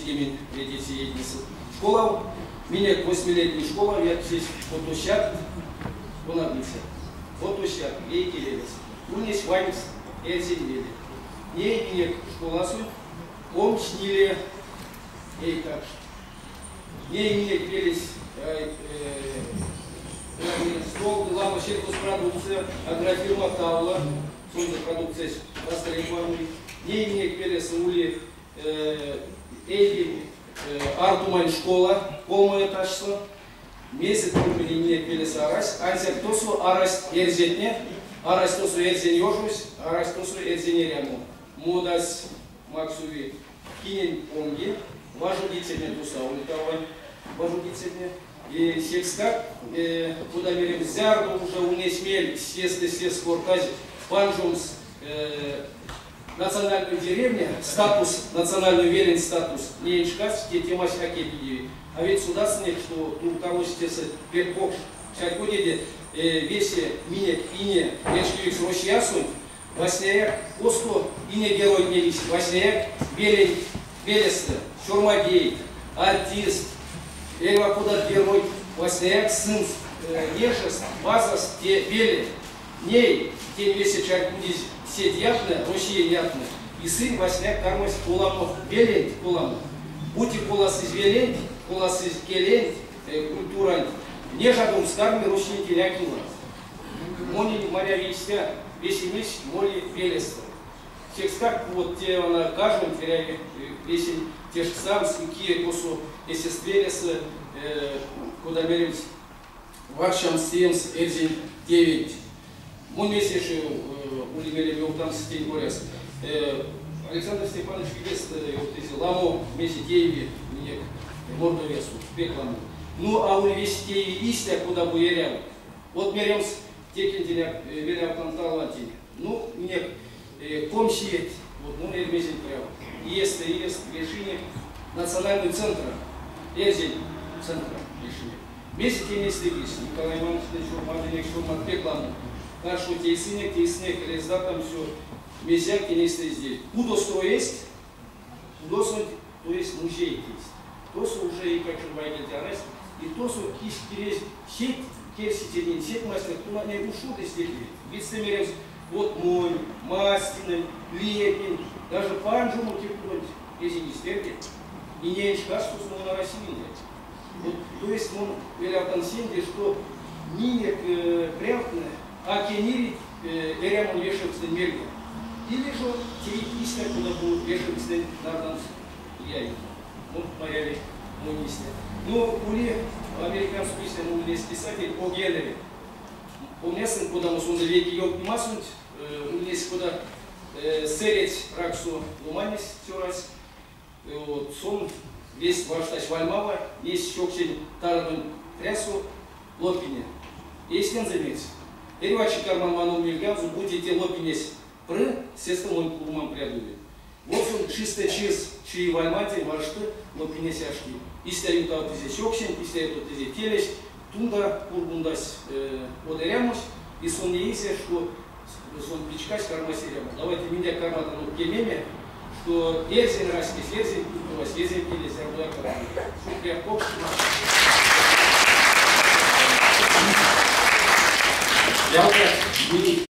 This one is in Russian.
сидим эти школа, меня 8-летняя школа, я здесь фотощак, понадобился. Фотощак, ей келелес. Унес вайнс, эрзинлели. Не меня школа суть, помчнили, ей так. Не меня келелес, стол, лама, щеркус продукция, агрофирма Таула, сонда продукция растребованный. Не меня келелес, ули, Артумань школа, полное этажство. Месяц турмени мне келес арась, ансер тосу арась эрзетне, арась тосу эрзен ёжусь, арась тосу эрзен еряму. Модас максуви кинен онги, важу дицельне туса улетавань, важу дицельне. И секскак, куда мерим зярду уже унесмель, сес квартази, панжумс, национальную деревню, статус, национальную верен статус, не иншкас, те темась хакепи. А ведь сюда снег, что тут того сейчас перпок, сейчас будет весе мине ине, решки росиясунь, восьняяк, осто ине герой не лись, восьняяк, белесты, шурмагей, артист, эльва куда герой, восьняяк, сын, ешест, базас, те беле, ней, тем весе чай будет сеть япная, Россия япная, и сын восьняк кармась куламов, белень куламов, будьте кулас из белень, кулас из келень, культура, не жадум скарми, Россия телякила, мони моря вестя, весь месяц моли белеста. Текстак вот те она кажут, теряли песен, те же сам, ские косу, если стрелесы, куда мерились, варшам сиемс, эрзин 9. Мой месяц улимели его там с тень горяс. Александр Степанович Фигест, вот эти ламо, месяц 9, мне морду весу, пекламу. Ну, а у весь те истя, куда бы ерял. Вот меремс, текен деля, верял там талантин. Ну, мне комсиет, вот, ну, эрмезин прямо. Есть решение национального центра, эрзин центра решение. Месяц те месяц Николай Иванович, Шурмадыник, Шурмад, пекламу. Нашу тейсынек, резда там все, месяк, тенистый здесь. Удосто есть, удосто, то есть музей есть. Тосу уже и как же войдет арес, и тосу есть сеть, керситенин, сеть мастер, кто не ушел из здесь. Вицемерец, вот мой, мастины, лепень, даже панжуму кипнуть, если не стерпит, и не шкас, что на России нет. Вот, то есть, он велел консенде, что минек прятанное, а кенирить эрямон вешается мерка. Или же терекистя, куда будут вешаться на яйца. Вот моя мунисты. Ну, ули американскую истину ули писатель о Генере. Помнесен, куда мы сунда веки йог масунт, ули куда сереть раксу луманис все раз. Вот сон весь ваш тач вальмава, есть щекчень тарадун трясу лопине. Есть он заметить. Эрвачи карман ману мильгамзу будете лопинес пры, сестом клумам приадули. Вот он чисто чиз, чьи вальмати, маршты, лопинес яшки. Истяют от здесь щекчень, истяют от здесь телещ, тунда, урбундась одерямусь, и сон не есть, что сон пичкась кармасерям. Давайте меня кармата ну кемеме, что эрзин раскис, эрзин культурас, эрзин келес, ярдуя карман. Шукрия кокши. Я